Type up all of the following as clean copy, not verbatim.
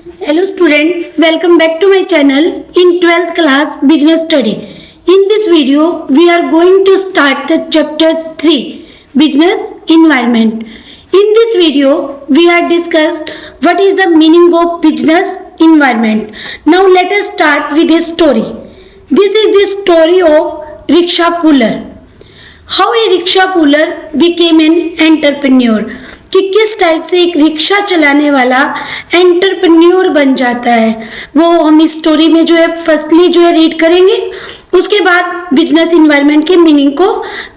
Hello student, welcome back to my channel in 12th class business study. In this video, we are going to start the chapter 3 business environment. In this video, we are discussed what is the meaning of business environment. Now let us start with a story. This is the story of rickshaw puller. How a rickshaw puller became an entrepreneur. कि किस type से एक rickshaw चलाने वाला entrepreneur बन जाता है, वो हम इस स्टोरी में जो है फर्स्टली जो है रीड करेंगे. उसके बाद बिजनेस इन्वायरमेंट के मीनिंग को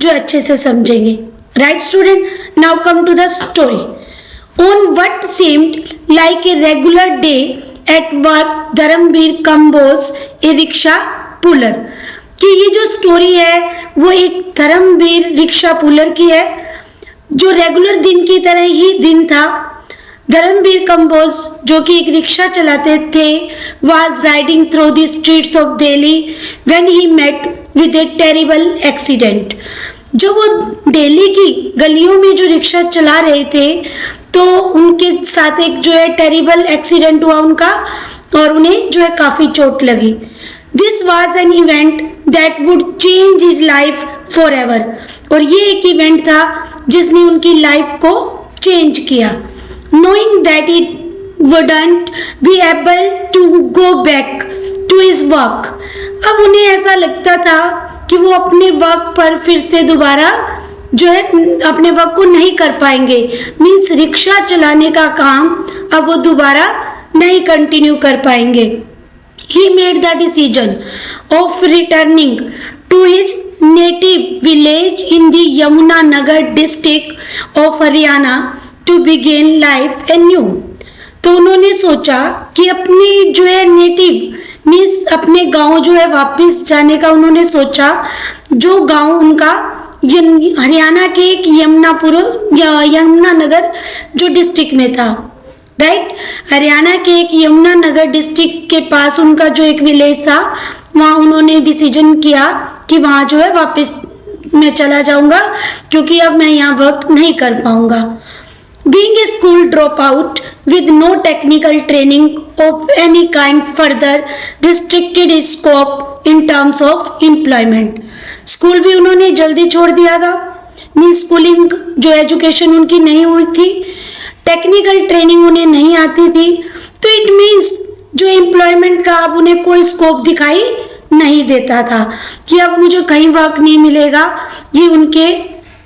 जो अच्छे से समझेंगे. Right student, now come to the story. On what seemed like a regular day at work, Dharamvir Kamboj a rickshaw puller. कि ये जो स्टोरी है वो एक धर्मवीर रिक्शा पुलर की है, जो रेगुलर दिन की तरह ही दिन था. धर्मवीर कंबोज जो कि एक रिक्शा चलाते थे, was riding through the streets of Delhi when he met with a terrible accident. जब वो दिल्ली की गलियों में जो रिक्शा चला रहे थे तो उनके साथ एक जो है टेरिबल एक्सीडेंट हुआ उनका, और उन्हें जो है काफी चोट लगी. This was an event that would change his life forever. और ये एक इवेंट था जिसने उनकी लाइफ को चेंज किया. Knowing that he wouldn't be able to go back to his work. अब उन्हें ऐसा लगता था कि वो अपने वर्क पर फिर से दोबारा जो है अपने वर्क को नहीं कर पाएंगे. मीन्स रिक्शा चलाने का काम अब वो दोबारा नहीं कंटिन्यू कर पाएंगे. He made the decision of returning to his native village in the Yamunanagar district of Haryana to begin life anew. तो उन्होंने सोचा कि अपनी जो है नेटिव मीन्स अपने गांव जो है वापस जाने का उन्होंने सोचा, जो गांव उनका हरियाणा के एक यमुनानगर जो डिस्ट्रिक्ट में था. राइट, हरियाणा के एक यमुनानगर डिस्ट्रिक्ट के पास उनका जो एक विलेज था, वहाँ उन्होंने डिसीजन किया कि वहाँ जो है वापस मैं चला जाऊंगा क्योंकि अब मैं यहाँ वर्क नहीं कर पाऊंगा. Being a school dropout with no technical training of any kind further restricted his scope in terms of employment. School भी उन्होंने जल्दी छोड़ दिया था, मीन्स स्कूलिंग जो एजुकेशन उनकी नहीं हुई थी, टेक्निकल ट्रेनिंग उन्हें नहीं आती थी, तो इट मीन्स जो एम्प्लॉयमेंट का अब उन्हें कोई स्कोप दिखाई नहीं देता था कि अब मुझे कहीं वर्क नहीं मिलेगा. ये उनके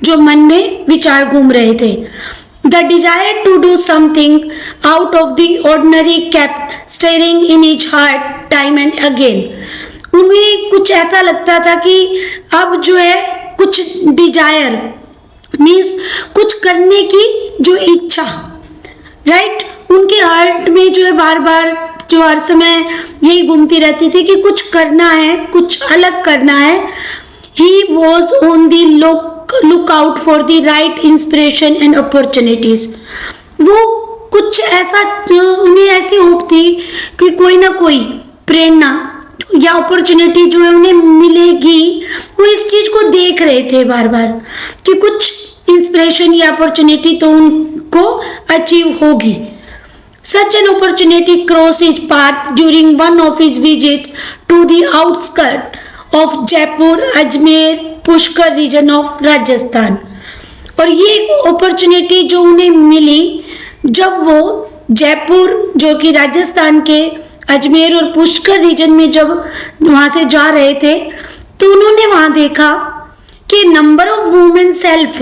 जो मन में विचार घूम रहे थे. The desire to do something out of the ordinary kept stirring in his heart time and again. उन्हें कुछ ऐसा लगता था कि अब जो है कुछ डिजायर मीन्स कुछ करने की जो इच्छा, राइट, उनके हार्ट में जो है बार बार जो हर समय यही घूमती रहती थी कि कुछ करना है, कुछ अलग करना है. He was on the look out for the right inspiration and opportunities. वो कुछ ऐसा उन्हें ऐसी होप थी कि कोई ना कोई प्रेरणा या अपॉर्चुनिटी जो है उन्हें मिलेगी. वो इस चीज को देख रहे थे बार बार कि कुछ इंस्पिरेशन या अपॉर्चुनिटी तो उनको अचीव होगी. Such an opportunity crossed his path during one of his visits to the outskirts of Jaipur, Ajmer, Pushkar region of Rajasthan. और ये एक अपॉर्चुनिटी जो उन्हें मिली जब वो जयपुर जो कि राजस्थान के अजमेर और पुष्कर रीजन में जब वहाँ से जा रहे थे, तो उन्होंने वहाँ देखा कि number of women self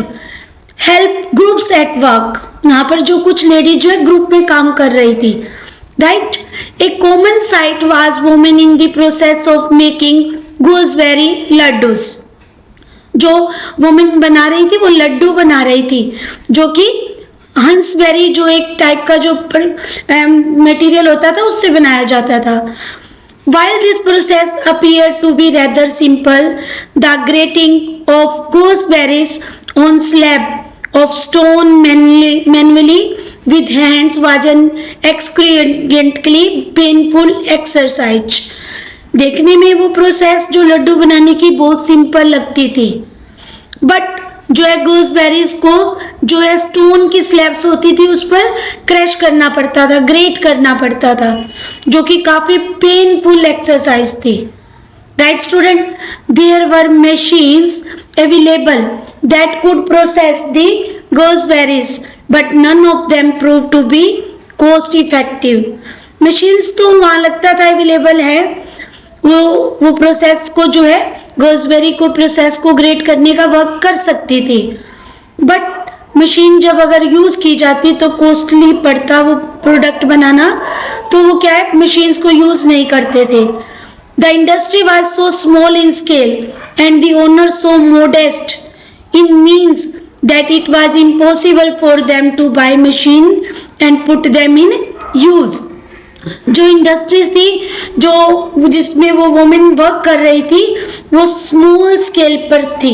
help groups at work. यहाँ पर जो कुछ लेडीज जो है ग्रुप में काम कर रही थी. Right, a common sight was women in the process of making gooseberry laddus. जो वुमेन बना रही थी वो लड्डू बना रही थी, जो कि हंसबेरी जो एक टाइप का जो मटेरियल होता था उससे बनाया जाता था. While this process appeared to be rather simple, the grating of gooseberries on slab of stone manually with hands was an excruciatingly painful exercise. देखने में वो प्रोसेस जो लड्डू बनाने की बहुत सिंपल लगती थी, बट जो है gooseberries को जो है स्टोन की स्लैब्स होती थी उस पर क्रैश करना पड़ता था, ग्रेट करना पड़ता था, जो कि काफी पेनफुल एक्सरसाइज थी। Right student, there were machines available that could process the gooseberries but none of them prove to be cost effective. Machines तो वहां लगता था अवेलेबल है, वो प्रोसेस को जो है gooseberry को प्रोसेस को ग्रेट करने का वर्क कर सकती थी, बट मशीन जब अगर यूज की जाती तो कॉस्टली पड़ता वो प्रोडक्ट बनाना, तो वो क्या है मशीन्स को यूज नहीं करते थे। The industry was so small in scale and the owner so modest in means that it was impossible for them to buy machine and put them in use. जो industries थी जो जिसमें वो women work कर रही थी वो small scale पर थी,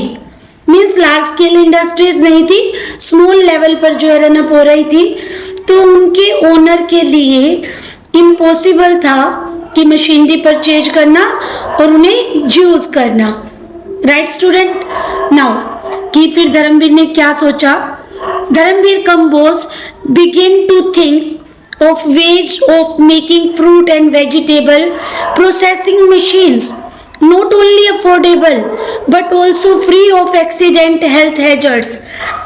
मीन्स लार्ज स्केल इंडस्ट्रीज नहीं थी, स्मॉल लेवल पर जो है रन अप हो रही थी, तो उनके ओनर के लिए इम्पॉसिबल था कि मशीनरी परचेज करना और उन्हें यूज करना। राइट स्टूडेंट, नाउ कि फिर धर्मवीर ने क्या सोचा, Dharamvir Kamboj begin to think of ways of making fruit and vegetable processing machines not only affordable but also free of accident health hazards।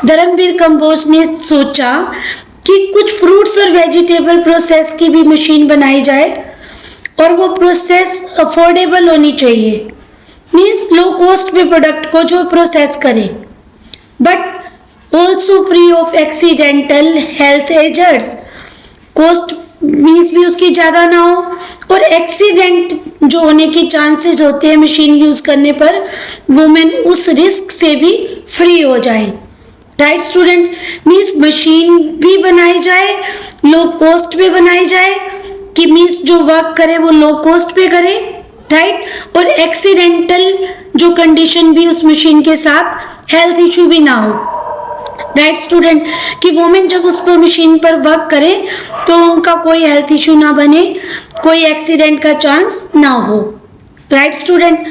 Dharamvir Kamboj ने सोचा कि कुछ फ्रूट्स और वेजिटेबल प्रोसेस की भी मशीन बनाई जाए और वो प्रोसेस अफोर्डेबल होनी चाहिए, मीन्स लो कॉस्ट पे प्रोडक्ट को जो प्रोसेस करे, but also free of accidental health hazards. Cost means भी उसकी ज़्यादा ना हो और एक्सीडेंट जो होने की चांसेस होते हैं मशीन यूज़ करने पर, वुमेन उस रिस्क से भी फ्री हो जाए। राइट स्टूडेंट, मीन्स मशीन भी बनाई जाए, लो कॉस्ट पे बनाई जाए कि मीन्स जो वर्क करे वो लो कॉस्ट पे करे, राइट, और एक्सीडेंटल जो कंडीशन भी उस मशीन के साथ हेल्थ इशू भी ना हो। राइट स्टूडेंट, कि वुमेन जब उस पर मशीन पर वर्क करे तो उनका कोई हेल्थ इशू ना बने, कोई एक्सीडेंट का चांस ना हो। Right student,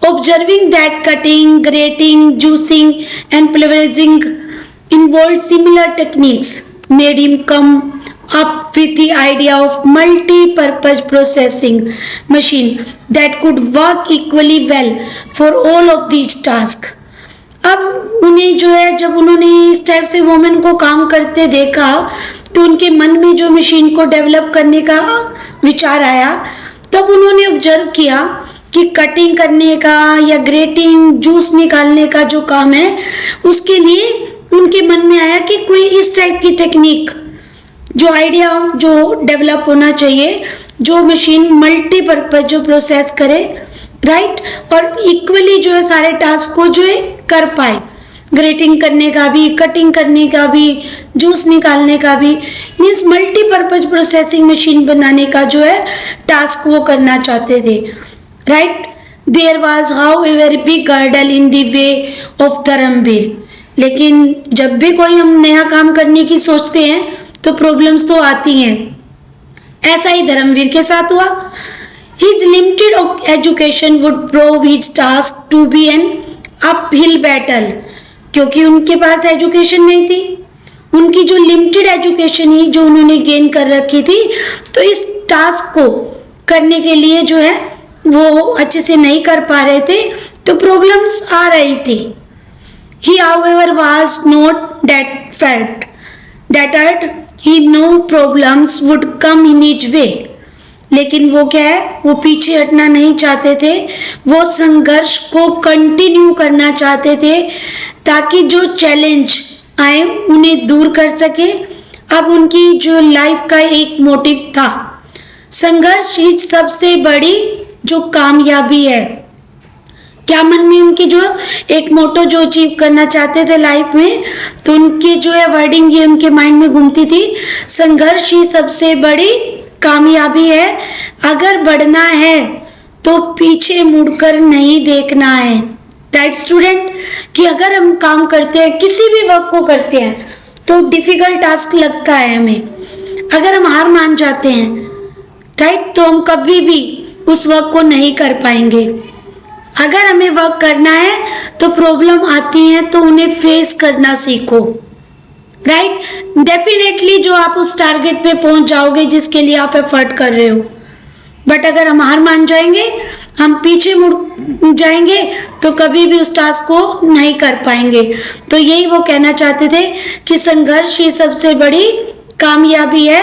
observing that cutting, grating, juicing and pulverizing involved similar techniques made him come up with the idea of multi-purpose processing machine that could work equally well for all of these tasks। अब उन्हें जो है जब उन्होंने इस type से women को काम करते देखा तो उनके मन में जो मशीन को डेवलप करने का विचार आया, तब उन्होंने ऑब्जर्व किया कि कटिंग करने का या ग्रेटिंग, जूस निकालने का जो काम है उसके लिए उनके मन में आया कि कोई इस टाइप की टेक्निक जो आइडिया जो डेवलप होना चाहिए, जो मशीन मल्टीपर्पज जो प्रोसेस करे, राइट, और इक्वली जो है सारे टास्क को जो है कर पाए, ग्रेटिंग करने का भी, कटिंग करने का भी, जूस निकालने का भी, मीन्स मल्टीपर्पज प्रोसेसिंग मशीन बनाने का जो है टास्क वो करना चाहते थे। Right, there was how a very big hurdle in the way of Dharamvir. लेकिन जब भी कोई हम नया काम करने की सोचते हैं तो प्रॉब्लम्स तो आती हैं, ऐसा ही धर्मवीर के साथ हुआ। His limited education would prove his task to be an uphill battle, क्योंकि उनके पास एजुकेशन नहीं थी, उनकी जो लिमिटेड एजुकेशन ही जो उन्होंने गेन कर रखी थी, तो इस टास्क को करने के लिए जो है वो अच्छे से नहीं कर पा रहे थे, तो प्रॉब्लम्स आ रही थी। He however was not that felt that he no problems would come in his way। लेकिन वो क्या है, वो पीछे हटना नहीं चाहते थे, वो संघर्ष को कंटिन्यू करना चाहते थे ताकि जो चैलेंज आए उन्हें दूर कर सके। अब उनकी जो लाइफ का एक मोटिव था, संघर्ष ही सबसे बड़ी जो कामयाबी है। क्या मन में उनकी जो एक मोटो जो अचीव करना चाहते थे लाइफ में, तो उनकी जो है वर्डिंग ये उनके माइंड में घूमती थी, संघर्ष ही सबसे बड़ी कामयाबी है। अगर बढ़ना है तो पीछे मुड़कर नहीं देखना है। राइट स्टूडेंट, कि अगर हम काम करते हैं, किसी भी वर्क को करते हैं, तो डिफिकल्ट टास्क लगता है हमें, अगर हम हार मान जाते हैं, राइट, तो हम कभी भी उस वर्क को नहीं कर पाएंगे। अगर हमें वर्क करना है तो प्रॉब्लम आती है तो उन्हें फेस करना सीखो, राइट। डेफिनेटली जो आप उस टारगेट पे पहुंच जाओगे जिसके लिए आप एफर्ट कर रहे हो, बट अगर हम हार मान जाएंगे, हम पीछे मुड़ जाएंगे तो कभी भी उस टास्क को नहीं कर पाएंगे। तो यही वो कहना चाहते थे कि संघर्ष ही सबसे बड़ी कामयाबी है,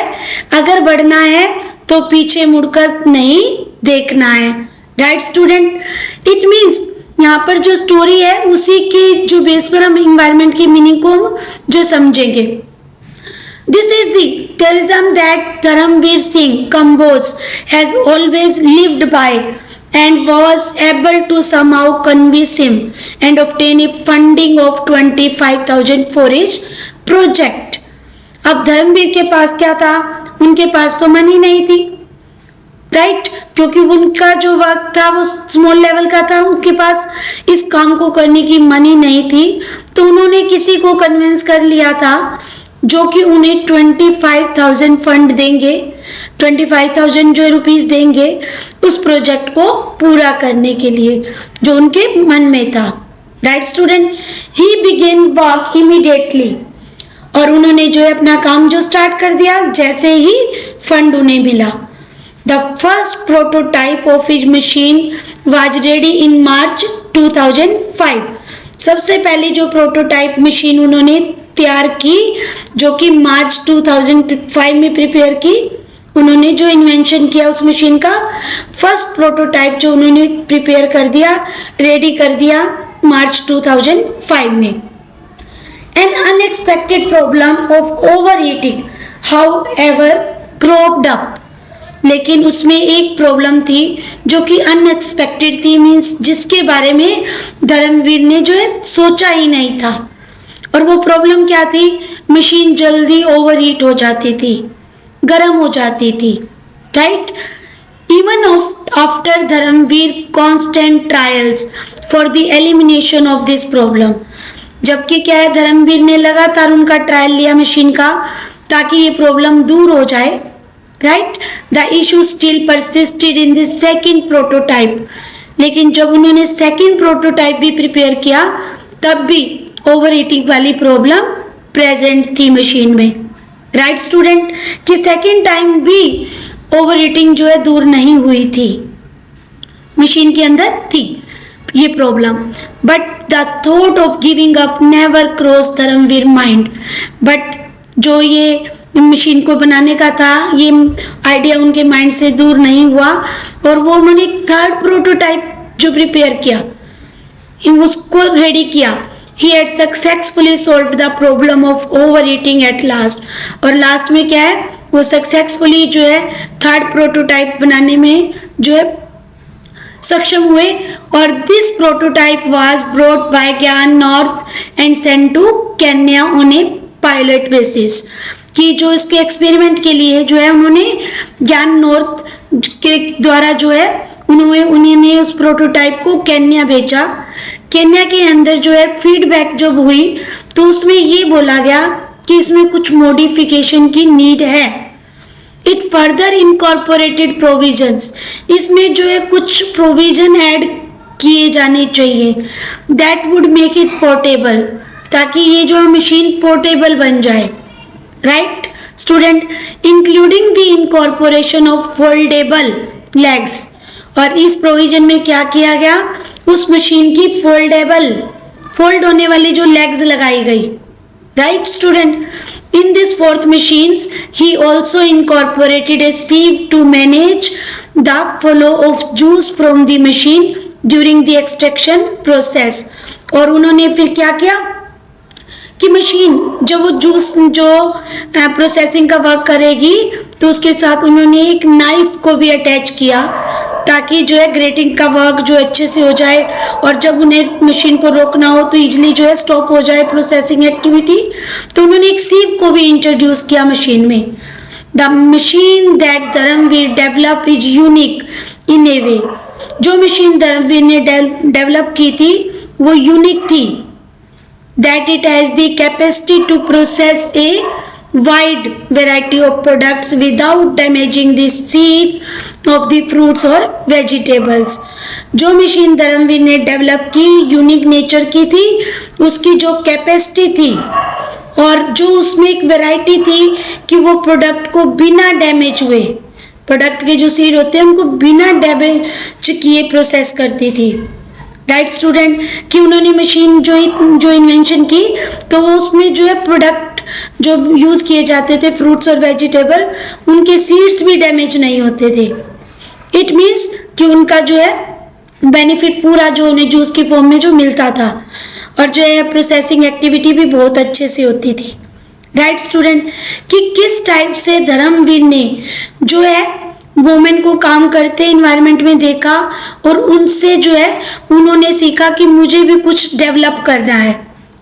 अगर बढ़ना है तो पीछे मुड़कर नहीं देखना है, राइट स्टूडेंट। इट मीन्स यहाँ पर जो स्टोरी है उसी की जो बेस पर हम इन्वायरमेंट की मीनिंग को जो समझेंगे। This is the tourism that Dharamveer Singh Kamboj has always lived by and was able to somehow convince him and obtain a funding of 25,000 for his project. अब धर्मवीर के पास क्या था? उनके पास तो मनी नहीं थी, राइट, क्योंकि उनका जो वर्क था वो स्मॉल लेवल का था, उनके पास इस काम को करने की मनी नहीं थी। तो उन्होंने किसी को कन्विंस कर लिया था जो कि उन्हें 25,000 फंड देंगे, 25,000 जो रुपीस देंगे उस प्रोजेक्ट को पूरा करने के लिए जो उनके मन में था, राइट स्टूडेंट। ही बिगेन वर्क इमीडिएटली, और उन्होंने जो है अपना काम जो स्टार्ट कर दिया जैसे ही फंड उन्हें मिला। The first prototype of his machine was ready in March 2005। सबसे पहली जो प्रोटोटाइप मशीन उन्होंने तैयार की जो कि मार्च 2005 में प्रिपेयर की, उन्होंने जो इन्वेंशन किया उस मशीन का फर्स्ट प्रोटोटाइप जो उन्होंने प्रिपेयर कर दिया, रेडी कर दिया मार्च 2005 में। An unexpected problem of overheating, however, cropped up. लेकिन उसमें एक प्रॉब्लम थी जो कि अनएक्सपेक्टेड थी, मीन्स जिसके बारे में धर्मवीर ने जो है सोचा ही नहीं था। और वो प्रॉब्लम क्या थी? मशीन जल्दी ओवरहीट हो जाती थी, गर्म हो जाती थी, right. Even after Dharamvir constant trials for the elimination of this problem, जबकि क्या है धर्मवीर ने लगातार उनका ट्रायल लिया मशीन का ताकि ये प्रॉब्लम दूर हो जाए, right. The issue still persisted in the second prototype, लेकिन जब उन्होंने सेकंड प्रोटोटाइप भी प्रिपेयर किया तब भी ओवरहीटिंग वाली प्रॉब्लम प्रेजेंट थी मशीन में, राइट स्टूडेंट, कि सेकंड टाइम भी ओवरहीटिंग जो है दूर नहीं हुई थी, मशीन के अंदर थी ये problem. But the thought of giving up never cross Dharamvir mind, but जो ये मशीन को बनाने का था ये आइडिया उनके माइंड से दूर नहीं हुआ और वो उन्होंने थर्ड प्रोटोटाइप जो प्रिपेयर किया उसको रेडी किया। He had successfully solved the problem of overheating at last, और लास्ट में क्या है वो सक्सेसफुली जो है थर्ड प्रोटोटाइप बनाने में जो है सक्षम हुए। और this prototype was brought by GIAN North and sent to Kenya on a pilot basis, कि जो इसके एक्सपेरिमेंट के लिए जो है उन्होंने ज्ञान नॉर्थ के द्वारा जो है उन्होंने उस प्रोटोटाइप को केन्या भेजा। केन्या के अंदर जो है फीडबैक जब हुई तो उसमें ये बोला गया कि इसमें कुछ मॉडिफिकेशन की नीड है। इट फर्दर इनकॉर्पोरेटेड प्रोविजंस, इसमें जो है कुछ प्रोविजन ऐड किए जाने चाहिए that would make it portable, ताकि ये जो मशीन पोर्टेबल बन जाए, right student, including the incorporation of foldable legs. और इस प्रोविजन में क्या किया गया, उस मशीन की फोल्ड होने वाली जो लेग्स लगाई गई, right student. In this fourth machines he also incorporated A sieve to manage the flow of juice from the machine during the extraction process। और उन्होंने फिर क्या किया कि मशीन जब वो जूस जो प्रोसेसिंग का वर्क करेगी तो उसके साथ उन्होंने एक नाइफ को भी अटैच किया ताकि जो है ग्रेटिंग का वर्क जो अच्छे से हो जाए और जब उन्हें मशीन को रोकना हो तो इजीली जो है स्टॉप हो जाए प्रोसेसिंग एक्टिविटी। तो उन्होंने एक सीव को भी इंट्रोड्यूस किया मशीन में। The machine that Dharamveer develop is unique in a way, जो मशीन धर्मवीर ने डेवलप की थी वो यूनिक थी, that it has the capacity to process a wide variety of products without damaging the seeds of the fruits or vegetables। जो machine Dharmveer ने develop की, unique nature की थी, उसकी जो कैपेसिटी थी और जो उसमें एक वैरायटी थी कि वो प्रोडक्ट को बिना डैमेज हुए, प्रोडक्ट के जो सीड होते हैं उनको बिना डैमेज किए प्रोसेस करती थी। राइट स्टूडेंट, कि उन्होंने मशीन जो इन्वेंशन की तो वो उसमें जो है प्रोडक्ट जो यूज किए जाते थे फ्रूट्स और वेजिटेबल, उनके सीड्स भी डैमेज नहीं होते थे। इट मीन्स कि उनका जो है बेनिफिट पूरा जो उन्हें जूस की फॉर्म में जो मिलता था और जो है प्रोसेसिंग एक्टिविटी भी बहुत अच्छे से होती थी। राइट स्टूडेंट, कि किस टाइप से धर्मवीर ने जो है वुमेन को काम करते एनवायरनमेंट में देखा और उनसे जो है उन्होंने सीखा कि मुझे भी कुछ डेवलप करना है।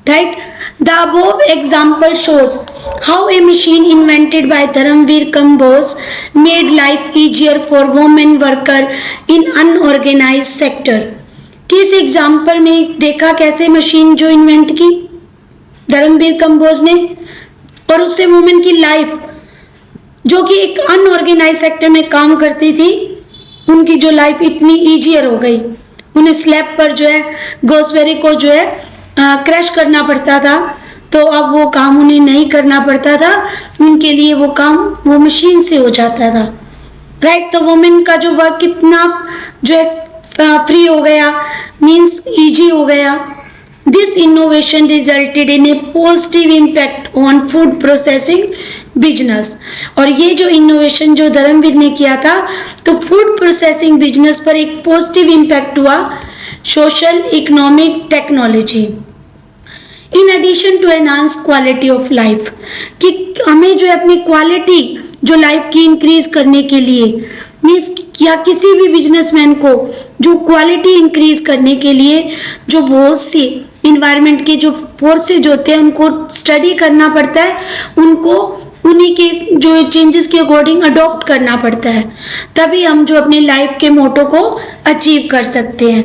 Right, the above example shows how a machine invented by Dharamvir Kamboj made life easier for women worker in unorganised sector. किस एग्जाम्पल में देखा कैसे मशीन जो इन्वेंट की धर्मवीर कंबोज ने और उससे वुमेन की लाइफ जो कि एक अनऑर्गेनाइज सेक्टर में काम करती थी, उनकी जो लाइफ इतनी इजियर हो गई। उन्हें स्लैब पर जो है गोसबेरी को जो है क्रश करना पड़ता था, तो अब वो काम उन्हें नहीं करना पड़ता था, उनके लिए वो काम वो मशीन से हो जाता था। राइट, तो वुमेन का जो वर्क कितना जो है फ्री हो गया, मीन्स इजी हो गया। This innovation resulted in a positive impact on food processing business। और ये जो इनोवेशन जो धर्मवीर ने किया था तो फूड प्रोसेसिंग बिजनेस पर एक पॉजिटिव इम्पैक्ट हुआ, social economic technology. In addition to enhance quality of life, कि हमें जो है अपनी क्वालिटी जो लाइफ की इंक्रीज करने के लिए मीन्स या किसी भी बिजनेसमैन को जो क्वालिटी इंक्रीज करने के लिए जो बहुत सी इन्वायरमेंट के जो फोर्सेज होते हैं उनको स्टडी करना पड़ता है, उनको उन्हीं के जो चेंजेस के अकॉर्डिंग अडॉप्ट करना पड़ता है, तभी हम जो अपने लाइफ के मोटो को अचीव कर सकते हैं।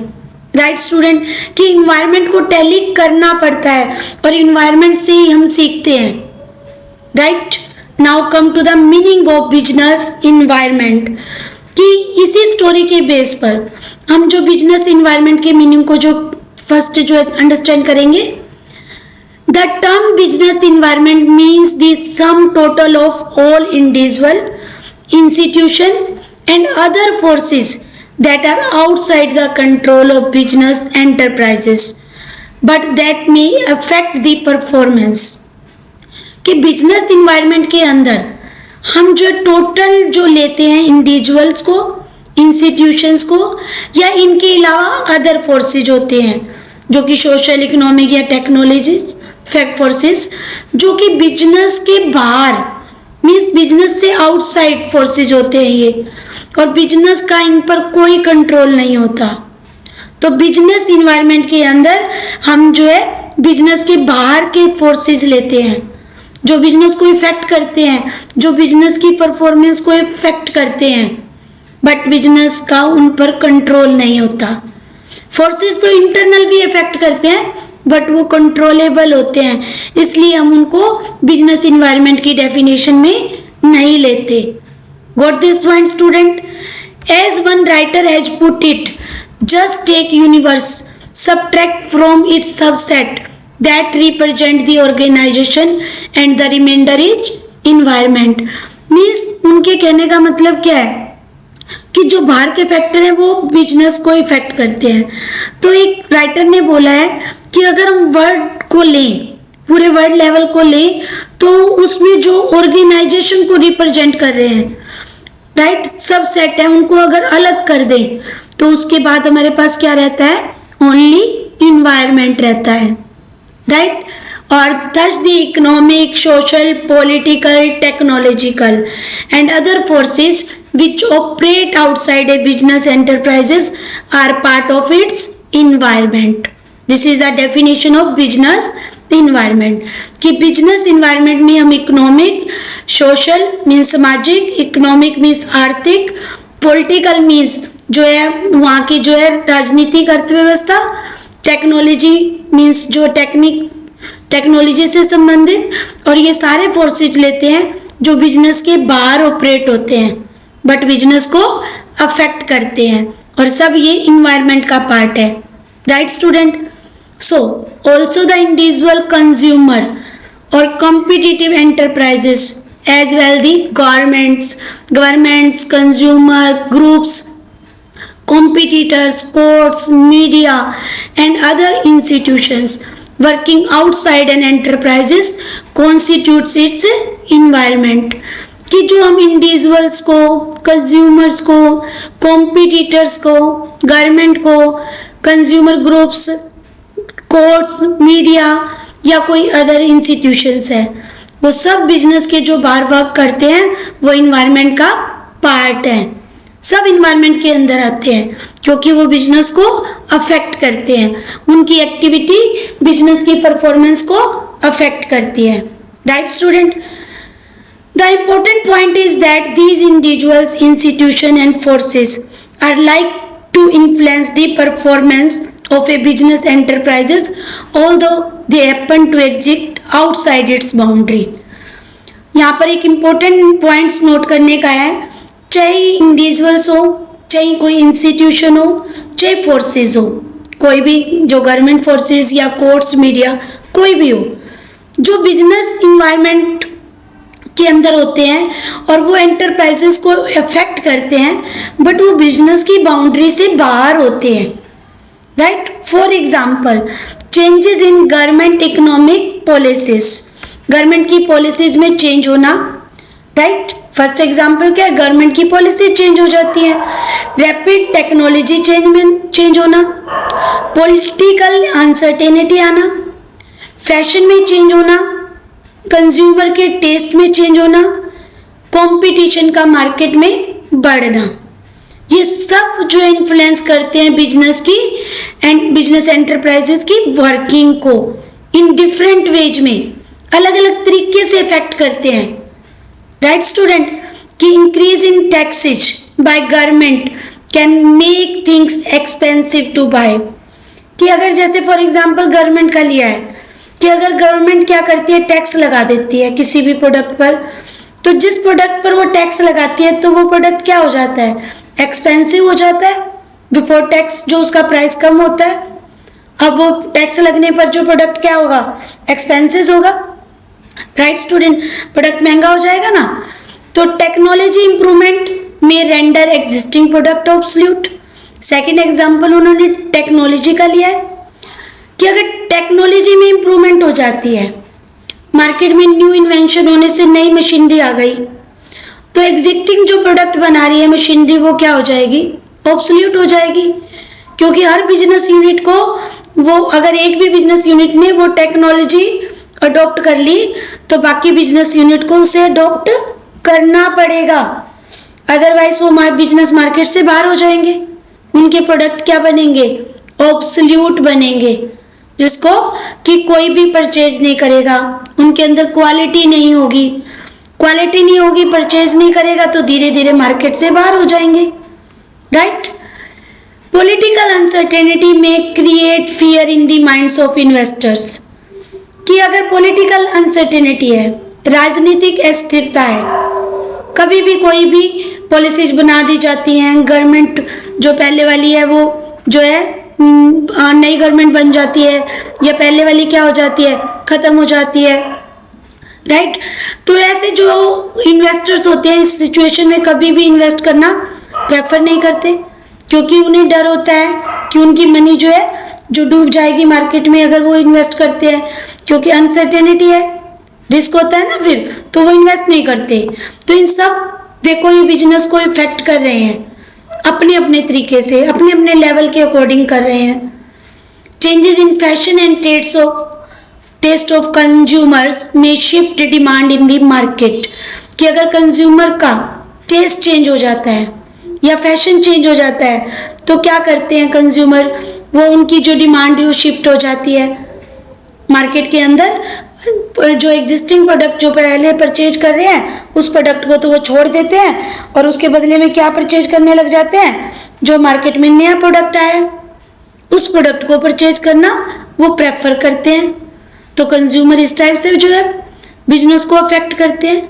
राइट स्टूडेंट, कि इन्वायरमेंट को टैली करना पड़ता है और इन्वायरमेंट से ही हम सीखते हैं। Right, now come to the meaning of business environment, कि इसी स्टोरी के बेस पर हम जो बिजनेस इन्वायरमेंट के मीनिंग को जो फर्स्ट जो अंडरस्टैंड करेंगे। The term business environment means the sum total of all individual, institution and other forces that are outside the control of business enterprises but that may affect the performance। कि business environment के अंदर हम जो total जो लेते हैं individuals को, institutions को, या इनके अलावा अदर फोर्सेज होते हैं जो कि सोशल इकोनॉमिक या टेक्नोलॉजीज फैक्ट फोर्सेस जो कि बिजनेस के बाहर मीन्स बिजनेस से आउटसाइड फोर्सेज होते हैं ये, और बिजनेस का इन पर कोई कंट्रोल नहीं होता। तो बिजनेस इन्वायरमेंट के अंदर हम जो है बिजनेस के बाहर के फोर्सेस लेते हैं जो बिजनेस को इफेक्ट करते हैं, जो बिजनेस की परफॉर्मेंस को इफेक्ट करते हैं, बट बिजनेस का उन पर कंट्रोल नहीं होता। फोर्सेस तो इंटरनल भी इफेक्ट करते हैं बट वो कंट्रोलेबल होते हैं, इसलिए हम उनको बिजनेस इन्वायरमेंट की डेफिनेशन में नहीं लेते। Got this point student? As one writer has put it, just take universe, subtract from its subset that represent the organization and the remainder is environment। Means उनके कहने का मतलब क्या है कि जो बाहर के फैक्टर हैं वो बिजनेस को इफेक्ट करते हैं। तो एक राइटर ने बोला है कि अगर हम वर्ड को लें, पूरे वर्ड लेवल को लें, तो उसमें जो ऑर्गेनाइजेशन को रिप्रेजेंट कर रहे हैं, राइट, सब सेट है, उनको अगर अलग कर दें तो उसके बाद हमारे पास क्या रहता है, ओनली इन्वायरमेंट रहता है। राइट, और thus the economic, social, political, technological and other forces which operate outside a business enterprises are part of its environment। This is the definition of business environment, कि बिजनेस इन्वायरमेंट में हम economic, social means सामाजिक, economic means आर्थिक, political means जो है वहाँ की जो है राजनीतिक अर्थव्यवस्था, टेक्नोलॉजी मीन्स जो टेक्नोलॉजी से संबंधित, और ये सारे फोर्सेज लेते हैं जो बिजनेस के बाहर ऑपरेट होते हैं बट बिजनेस को अफेक्ट करते हैं। और सब ये इन्वायरमेंट का पार्ट है, right student. So also the individual consumer और competitive enterprises as well the governments, consumer groups, competitors, courts, media and other institutions working outside an enterprises constitutes its environment। कि जो हम इंडिविजुअल्स को, consumers को, competitors को, government को, consumer groups, courts, media या कोई अदर इंस्टीट्यूशंस है, वो सब बिजनेस के जो बाहर वर्क करते हैं वो इन्वायरमेंट का पार्ट है। सब इन्वायरमेंट के अंदर आते हैं क्योंकि वो बिजनेस को अफेक्ट करते हैं, उनकी एक्टिविटी बिजनेस की परफॉर्मेंस को अफेक्ट करती है, right student. The important point is that these individuals, institution and forces are like to influence the performance of a business enterprises although they happen to exist outside its boundary। यहाँ पर एक important points note करने का है, चाहे individuals हो, चाहे कोई इंस्टीट्यूशन हो, चाहे फोर्सेस हो, कोई भी जो गवर्नमेंट फोर्सेस या कोर्ट्स, मीडिया, कोई भी हो, जो बिजनेस इन्वायरमेंट के अंदर होते हैं और वो एंटरप्राइजेस को अफेक्ट करते हैं, बट वो बिजनेस की बाउंड्री से बाहर होते हैं, right. For example changes in government economic policies, government की पॉलिसीज में चेंज होना, राइट। फर्स्ट एग्जाम्पल क्या है, गवर्नमेंट की पॉलिसी चेंज हो जाती है, रैपिड टेक्नोलॉजी चेंज होना, पॉलिटिकल अनसर्टेनिटी आना, फैशन में चेंज होना, कंज्यूमर के टेस्ट में चेंज होना, कंपटीशन का मार्केट में बढ़ना, ये सब जो इन्फ्लुएंस करते हैं बिजनेस की एंड बिजनेस एंटरप्राइजेस की वर्किंग को इन डिफरेंट वेज में, अलग अलग तरीके से इफेक्ट करते हैं, राइट स्टूडेंट। कि increase in taxes by government can make things expensive to buy. कि अगर जैसे फॉर एग्जांपल गवर्नमेंट का लिया है कि अगर गवर्नमेंट क्या करती है, टैक्स लगा देती है किसी भी प्रोडक्ट पर, तो जिस प्रोडक्ट पर वो टैक्स लगाती है तो वो प्रोडक्ट क्या हो जाता है, एक्सपेंसिव हो जाता है। बिफोर टैक्स जो उसका प्राइस कम होता है, अब वो टैक्स लगने पर जो प्रोडक्ट क्या होगा, एक्सपेंसिव होगा, राइट स्टूडेंट, प्रोडक्ट महंगा हो जाएगा ना। तो टेक्नोलॉजी इंप्रूवमेंट में render existing product absolute. Second example उन्होंने टेक्नोलॉजी का लिया है कि अगर टेक्नोलॉजी में इंप्रूवमेंट हो जाती है, मार्केट में न्यू इन्वेंशन होने से नई मशीनरी आ गई, तो एग्जिस्टिंग जो प्रोडक्ट बना रही है मशीनरी वो क्या हो जाएगी, ऑब्सोल्यूट हो जाएगी। क्योंकि हर बिजनेस यूनिट को वो, अगर एक भी बिजनेस यूनिट ने वो टेक्नोलॉजी अडॉप्ट कर ली तो बाकी बिजनेस यूनिट को उसे अडॉप्ट करना पड़ेगा, अदरवाइज वो बिजनेस मार्केट से बाहर हो जाएंगे, उनके प्रोडक्ट क्या बनेंगे, ऑब्सोल्यूट बनेंगे, जिसको कि कोई भी परचेज नहीं करेगा, उनके अंदर क्वालिटी नहीं होगी, क्वालिटी नहीं होगी, परचेज नहीं करेगा तो धीरे धीरे मार्केट से बाहर हो जाएंगे, राइट। पॉलिटिकल अनसर्टेनिटी में create fear in the minds of investors. कि अगर पॉलिटिकल अनसर्टेनिटी है, राजनीतिक अस्थिरता है, कभी भी कोई भी पॉलिसीज बना दी जाती हैं, गवर्नमेंट जो पहले वाली है वो जो है नई गवर्नमेंट बन जाती है, या पहले वाली क्या हो जाती है, खत्म हो जाती है, राइट। तो ऐसे जो इन्वेस्टर्स होते हैं इस सिचुएशन में कभी भी इन्वेस्ट करना प्रेफर नहीं करते, क्योंकि उन्हें डर होता है कि उनकी मनी जो है जो डूब जाएगी मार्केट में अगर वो इन्वेस्ट करते हैं, क्योंकि अनसर्टेनिटी है, रिस्क होता है ना, फिर तो वो इन्वेस्ट नहीं करते। तो इन सब देखो ये बिजनेस को इफेक्ट कर रहे हैं, अपने अपने तरीके से, अपने अपने लेवल के अकॉर्डिंग कर रहे हैं। Changes in fashion and taste of consumers में shift demand in the market. कि अगर कंज्यूमर का टेस्ट चेंज हो जाता है या फैशन चेंज हो जाता है तो क्या करते हैं कंज्यूमर, वो उनकी जो डिमांड है वो शिफ्ट हो जाती है मार्केट के अंदर। जो एग्जिस्टिंग प्रोडक्ट जो पहले परचेज कर रहे हैं उस प्रोडक्ट को तो वो छोड़ देते हैं और उसके बदले में क्या परचेज करने लग जाते हैं, जो मार्केट में नया प्रोडक्ट आया उस प्रोडक्ट को परचेज करना वो प्रेफर करते हैं। तो कंज्यूमर इस टाइप से जो है बिजनेस को अफेक्ट करते हैं।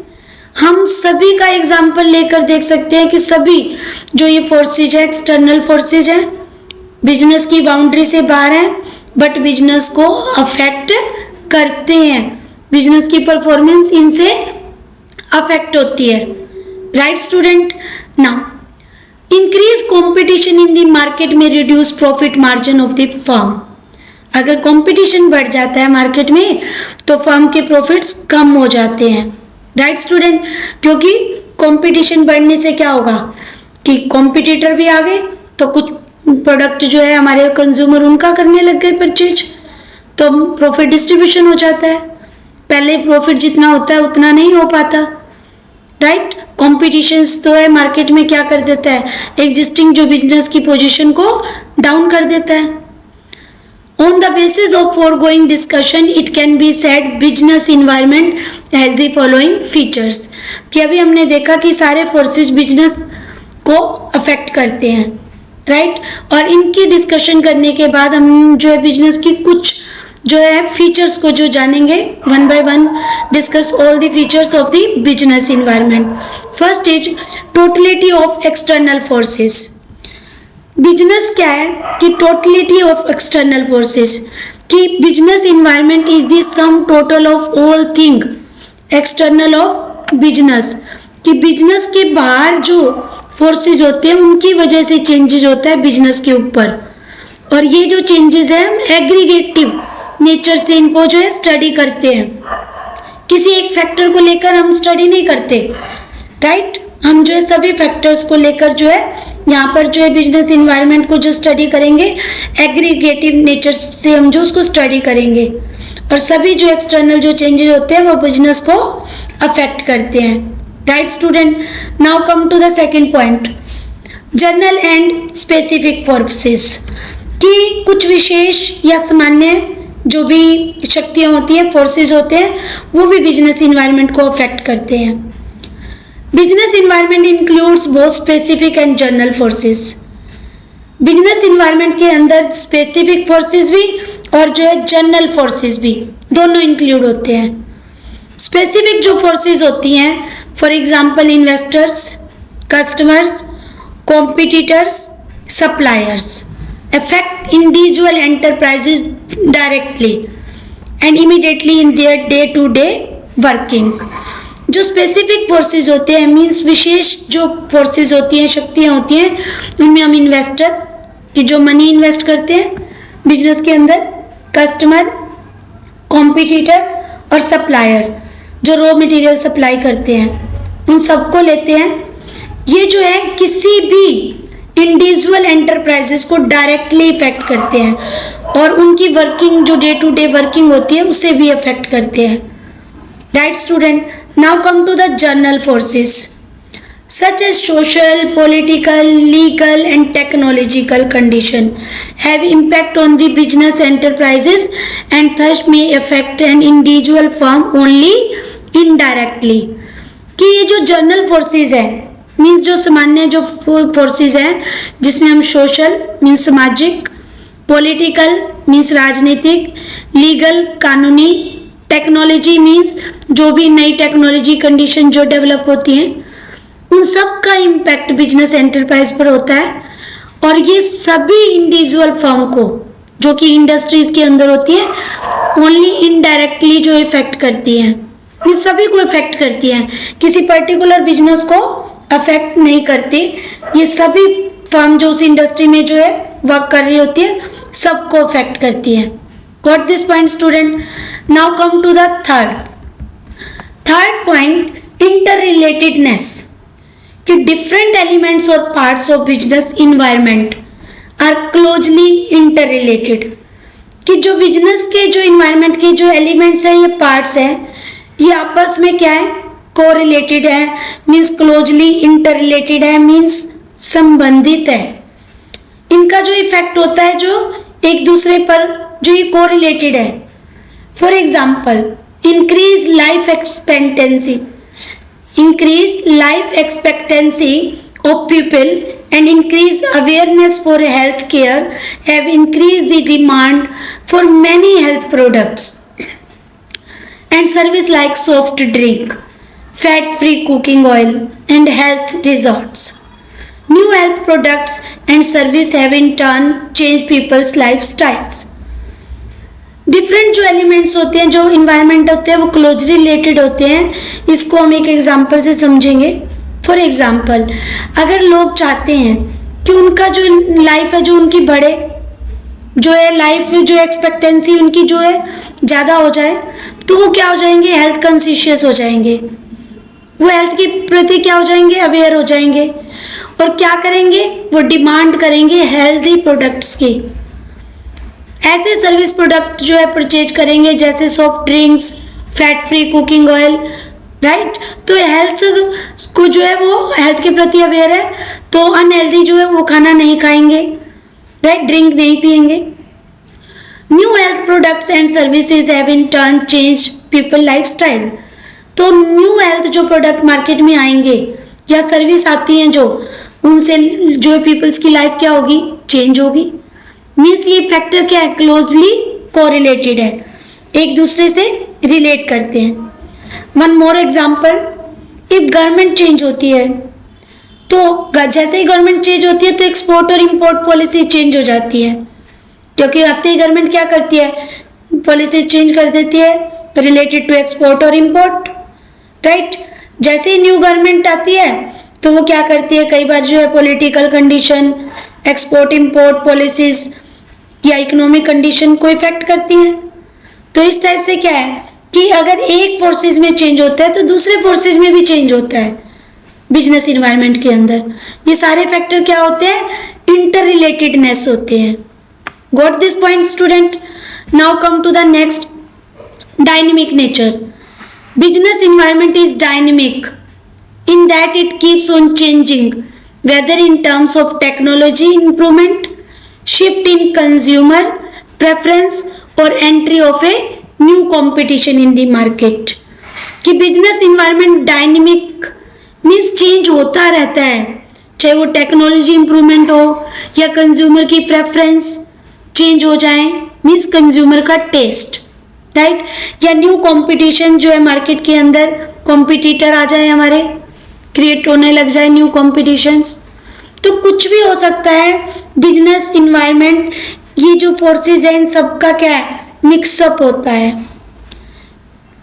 हम सभी का एग्जाम्पल लेकर देख सकते हैं कि सभी जो ये फोर्सेज है, एक्सटर्नल फोर्सेज है, बिजनेस की बाउंड्री से बाहर है, बट बिजनेस को अफेक्ट करते हैं, बिजनेस की परफॉर्मेंस इनसे अफेक्ट होती है। Right student? Now increase competition in the market में reduce profit margin of the firm. अगर कंपटीशन बढ़ जाता है मार्केट में तो फर्म के प्रॉफिट्स कम हो जाते हैं। Right student? क्योंकि कंपटीशन बढ़ने से क्या होगा कि कॉम्पिटिटर भी आ गए तो कुछ प्रोडक्ट जो है हमारे कंज्यूमर उनका करने लग गए परचेज, तो प्रॉफिट डिस्ट्रीब्यूशन हो जाता है। पहले प्रॉफिट जितना होता है उतना नहीं हो पाता। राइट? कॉम्पिटिशन तो है मार्केट में, क्या कर देता है, एग्जिस्टिंग जो बिजनेस की पोजीशन को डाउन कर देता है। On the basis of foregoing discussion, it can be said business environment has the following features। कि अभी हमने देखा कि सारे फोर्सेस बिजनेस को अफेक्ट करते हैं। राइट? और इनकी डिस्कशन करने के बाद हम जो है बिजनेस की कुछ जो है फीचर्स को जो जानेंगे, one by one discuss all the features of the business environment. First is totality of external forces. Business क्या है कि टोटलिटी ऑफ एक्सटर्नल फोर्सेस, कि business environment is the sum total of all thing external of business, कि business के बाहर जो forces होते हैं उनकी वजह से चेंजेस होता है बिजनेस के ऊपर, और ये जो चेंजेस है हम एग्रीगेटिव नेचर से इनको जो है स्टडी करते हैं। किसी एक फैक्टर को लेकर हम स्टडी नहीं करते। राइट? हम जो है सभी फैक्टर्स को लेकर जो है यहाँ पर जो है बिजनेस इन्वायरमेंट को जो स्टडी करेंगे एग्रीगेटिव नेचर से हम जो उसको स्टडी करेंगे, और सभी जो एक्सटर्नल जो चेंजेस होते हैं वो बिजनेस को अफेक्ट करते हैं। Right student? Now come to the second point, general and specific forces, कि कुछ विशेष या सामान्य जो भी शक्तियाँ होती हैं, फोर्सेस होते हैं, वो भी बिजनेस इन्वायरमेंट को अफेक्ट करते हैं। Business environment includes both specific and general forces. Business environment के अंदर स्पेसिफिक फोर्सेस भी और जो है जनरल फोर्सेस भी दोनों इंक्लूड होते हैं। स्पेसिफिक जो फोर्सेस होती हैं, for example investors, customers, competitors, suppliers, affect individual enterprises directly and immediately in their day-to-day working। जो स्पेसिफिक फोर्सेस होते हैं मीन्स विशेष जो फोर्सेस होती हैं, शक्तियाँ होती हैं, उनमें हम इन्वेस्टर की जो मनी इन्वेस्ट करते हैं बिजनेस के अंदर, कस्टमर, कॉम्पिटिटर्स और सप्लायर जो रॉ मटेरियल सप्लाई करते हैं, उन सबको लेते हैं। ये जो है किसी भी इंडिविजुअल एंटरप्राइजेस को डायरेक्टली इफेक्ट करते हैं और उनकी वर्किंग जो डे टू डे वर्किंग होती है उसे भी इफेक्ट करते हैं। Right student? Now come to the general forces such as social, political, legal and technological condition have impact on the business enterprises and thus may affect an individual firm only indirectly। कि ये जो general forces है means जो सामान्य जो forces हैं जिसमें हम सोशल मीन्स सामाजिक, पॉलिटिकल मीन्स राजनीतिक, लीगल कानूनी, टेक्नोलॉजी मीन्स जो भी नई टेक्नोलॉजी कंडीशन जो डेवलप होती हैं, उन सब का इम्पैक्ट बिजनेस एंटरप्राइज पर होता है। और ये सभी इंडिविजुअल फर्म को जो कि इंडस्ट्रीज के अंदर होती है ओनली इनडायरेक्टली जो इफेक्ट करती हैं, ये सभी को इफेक्ट करती हैं, किसी पर्टिकुलर बिजनेस को अफेक्ट नहीं करती। ये सभी फर्म जो उस इंडस्ट्री में जो है वर्क कर रही होती है सबको अफेक्ट करती है। Got this point student? Now come to the third point, interrelatedness, कि डिफरेंट एलिमेंट्स और parts of business environment are closely interrelated. कि जो बिजनेस के जो इन्वायरमेंट के जो एलिमेंट्स हैं, ये पार्ट्स हैं, ये आपस में क्या है, कोरिलेटेड है, मीन्स क्लोजली इंटर रिलेटेड है, मीन्स संबंधित है। इनका जो इफेक्ट होता है जो एक दूसरे पर जो ये कोरिलेटेड है। For example increase life expectancy, increase life expectancy of people and increase awareness for health care have increased the demand for many health products and service like soft drink fat-free cooking oil, and health resorts. New health products and service have in turn changed people's lifestyles. Different जो elements होते हैं, जो environment होते हैं, वो closely related होते हैं. इसको हम एक एग्जांपल से समझेंगे. फॉर एग्जांपल, अगर लोग चाहते हैं कि उनका जो लाइफ है जो उनकी बढ़े, जो है लाइफ जो एक्सपेक्टेंसी उनकी जो है ज़्यादा हो जाए, तो वो क्या हो जाएंगे, हेल्थ कॉन्शियस हो जाएंगे. वो हेल्थ के प्रति क्या हो जाएंगे, अवेयर हो जाएंगे. और क्या करेंगे, वो डिमांड करेंगे हेल्दी प्रोडक्ट्स की. ऐसे सर्विस प्रोडक्ट जो है परचेज करेंगे जैसे soft drinks, fat free cooking oil, right. तो हेल्थ को जो है वो हेल्थ के प्रति अवेयर है, तो अनहेल्दी जो है वो खाना नहीं खाएंगे, राइट, ड्रिंक नहीं पिएंगे. New health products and services have in turn change people lifestyle. तो न्यू हेल्थ जो प्रोडक्ट मार्केट में आएंगे या सर्विस आती हैं जो, उनसे जो पीपल्स की लाइफ क्या होगी, चेंज होगी. मीन्स ये फैक्टर क्या है, क्लोजली कोरिलेटेड है, एक दूसरे से रिलेट करते हैं. One more example, if government change होती है तो जैसे ही गवर्नमेंट चेंज होती है तो एक्सपोर्ट और इंपोर्ट पॉलिसी चेंज हो जाती है, क्योंकि आते ही गवर्नमेंट क्या करती है, पॉलिसी चेंज कर देती है रिलेटेड टू एक्सपोर्ट और इंपोर्ट, राइट. जैसे ही न्यू गवर्नमेंट आती है तो वो क्या करती है, कई बार जो है political condition, export import policies या इकोनॉमिक कंडीशन को इफेक्ट करती हैं. तो इस टाइप से क्या है कि अगर एक फोर्सेस में चेंज होता है तो दूसरे फोर्सेस में भी चेंज होता है बिजनेस इन्वायरमेंट के अंदर. ये सारे फैक्टर क्या होते हैं, इंटर रिलेटेडनेस होते हैं. Got this point student. Now come to the next, dynamic nature. Business environment is dynamic in that it keeps on changing, whether in terms of technology improvement, shift in consumer preference or entry of a new competition in the market. कि business environment dynamic means change होता रहता है, चाहे वो technology improvement हो या consumer की preference change हो जाए, मीन्स कंज्यूमर का टेस्ट, राइट, या न्यू कंपटीशन जो है मार्केट के अंदर कॉम्पिटिटर आ जाए, हमारे क्रिएट होने लग जाए न्यू कॉम्पिटिशन्स. तो कुछ भी हो सकता है. बिजनेस इन्वायरमेंट, ये जो फोर्सेस है इन सबका क्या है, मिक्सअप होता है.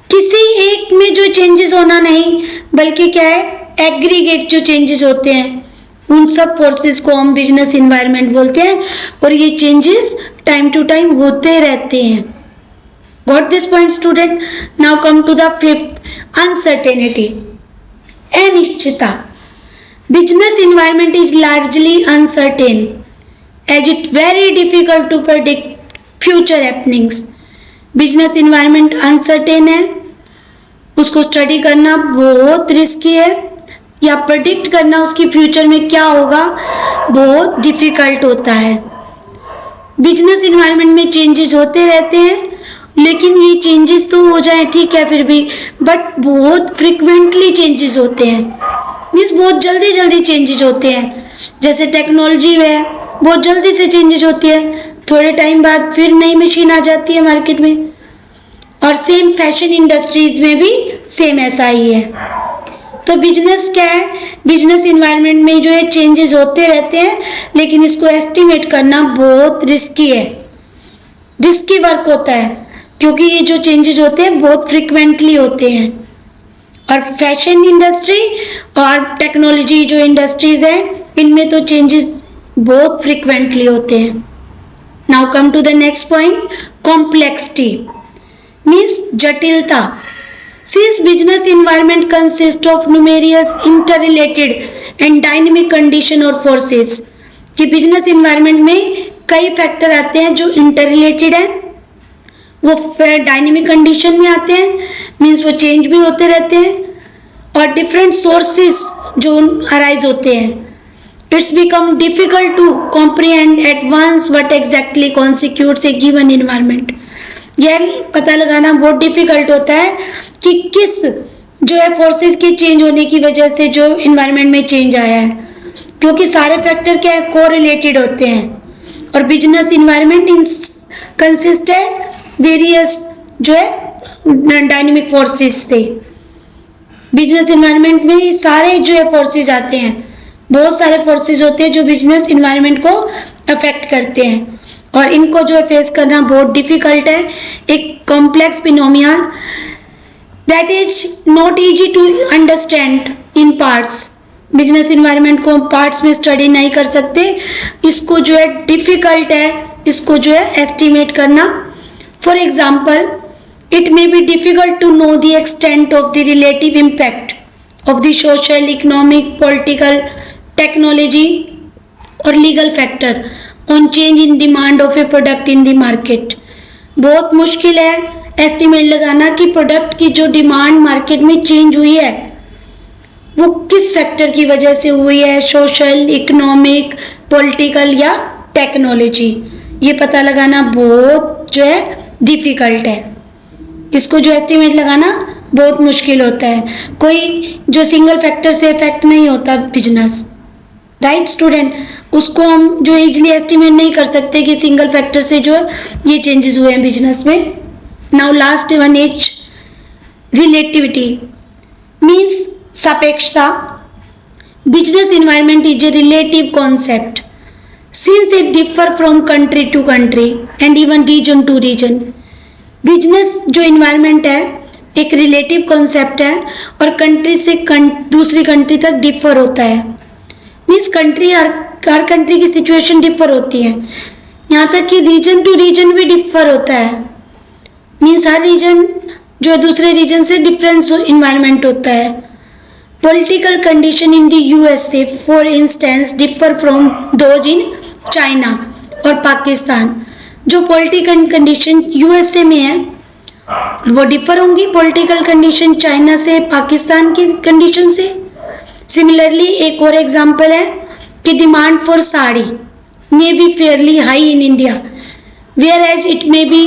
किसी एक में जो चेंजेस होना नहीं, बल्कि क्या है, एग्रीगेट जो चेंजेस होते हैं, उन सब फोर्सेस को हम बिजनेस इन्वायरमेंट बोलते हैं. और ये चेंजेस टाइम टू टाइम होते रहते हैं. Got this point student. Now come to the fifth, uncertainty, अनिश्चितता. Business environment is largely uncertain as it very difficult to predict future happenings. Business environment uncertain है, उसको स्टडी करना बहुत risky है, या प्रेडिक्ट करना उसकी फ्यूचर में क्या होगा बहुत डिफिकल्ट होता है. बिजनेस इन्वायरमेंट में चेंजेस होते रहते हैं, लेकिन ये चेंजेस तो हो जाए ठीक है फिर भी, बट बहुत फ्रिक्वेंटली चेंजेस होते हैं, मीन्स बहुत जल्दी जल्दी चेंजेस होते हैं. जैसे टेक्नोलॉजी है, बहुत जल्दी से चेंजेस होती है, थोड़े टाइम बाद फिर नई मशीन आ जाती है मार्केट में. और सेम फैशन इंडस्ट्रीज में भी सेम ऐसा ही है. तो बिजनेस क्या है, बिजनेस इन्वायरमेंट में जो है चेंजेस होते रहते हैं, लेकिन इसको एस्टिमेट करना बहुत रिस्की है, रिस्की वर्क होता है, क्योंकि ये जो चेंजेस होते हैं बहुत फ्रिक्वेंटली होते हैं. और फैशन इंडस्ट्री और टेक्नोलॉजी जो इंडस्ट्रीज हैं, इनमें तो चेंजेस बहुत फ्रिक्वेंटली होते हैं. Now come to the next point, complexity means जटिलता. Since business environment consists of numerous interrelated and dynamic condition और forces, कि बिजनेस इन्वायरमेंट में कई फैक्टर आते हैं जो इंटररिलेटेड है, वो डायनेमिक कंडीशन में आते हैं, मीन्स वो चेंज भी होते रहते हैं, और डिफरेंट सोर्सेस जो अराइज होते हैं. It's become difficult to comprehend at once what exactly constitutes a given environment. यह पता लगाना बहुत डिफिकल्ट होता है कि किस जो है फोर्सेस के चेंज होने की वजह से जो इन्वायरमेंट में चेंज आया है, क्योंकि सारे फैक्टर क्या है, कोरिलेटेड होते हैं. और बिजनेस इन्वायरमेंट कंसिस्ट है वेरियस जो है डायनेमिक फोर्सेस से. बिजनेस इन्वायरमेंट में सारे जो है फोर्सेज आते हैं, बहुत सारे फोर्सेज होते हैं जो बिजनेस इन्वायरमेंट को अफेक्ट करते हैं और इनको जो है फेस करना बहुत डिफिकल्ट है। एक complex phenomena that is not easy to understand in parts. Business environment को पार्ट्स में स्टडी नहीं कर सकते, इसको जो है डिफिकल्ट है इसको जो है एस्टिमेट करना। For example, it may be difficult to know the extent of the relative impact of the social, economic, political, technology or legal factor on change in demand of a product in the market। बहुत मुश्किल है estimate लगाना कि product की जो demand market में change हुई है वो किस फैक्टर की वजह से हुई है, सोशल, इकोनॉमिक, पॉलिटिकल या टेक्नोलॉजी। ये पता लगाना बहुत जो है डिफिकल्ट है, इसको जो एस्टिमेट लगाना बहुत मुश्किल होता है। कोई जो सिंगल फैक्टर से इफेक्ट नहीं होता बिजनेस, राइट स्टूडेंट, उसको हम जो इजीली एस्टिमेट नहीं कर सकते कि सिंगल फैक्टर से जो ये चेंजेस हुए हैं बिजनेस में। Now last one is relativity means सापेक्षता। Business environment is a relative concept since it differ from country to country and even region to region. Business जो इन्वायरमेंट है एक रिलेटिव कॉन्सेप्ट है और कंट्री से दूसरी कंट्री तक डिफर होता है। मीन्स कंट्री हर कंट्री की सिचुएशन डिफर होती है, यहाँ तक कि रीजन टू रीजन भी डिफर होता है। मीन्स हर रीजन जो है दूसरे रीजन से डिफरेंस इन्वायरमेंट होता है। Political condition in the USA for instance differ from those in China और पाकिस्तान। जो पॉलिटिकल कंडीशन यूएसए में है वो डिफर होंगी पॉलिटिकल कंडीशन चाइना से, पाकिस्तान की कंडीशन से। सिमिलरली एक और एग्जांपल है कि demand for sari may be fairly high in India whereas it may be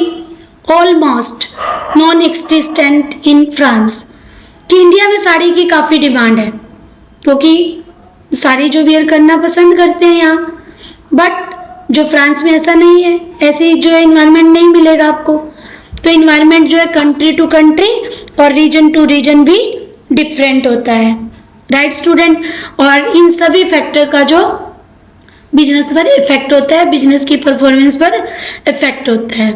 almost non existent in France. कि इंडिया में साड़ी की काफ़ी डिमांड है क्योंकि साड़ी जो वेयर करना पसंद करते हैं यहाँ, बट जो फ्रांस में ऐसा नहीं है, ऐसी जो इन्वायरमेंट नहीं मिलेगा आपको। तो इन्वायरमेंट जो है कंट्री टू कंट्री और रीजन टू रीजन भी डिफरेंट होता है, राइट स्टूडेंट। और इन सभी फैक्टर का जो बिजनेस पर इफेक्ट होता है, बिजनेस की परफॉर्मेंस पर इफेक्ट होता है।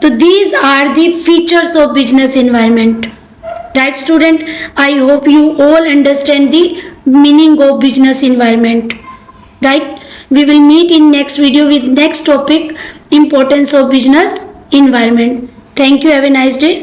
तो these are the features of business environment, right student. I hope you all understand the meaning of business environment, right? We will meet in next video with next topic, importance of business environment. Thank you. Have a nice day.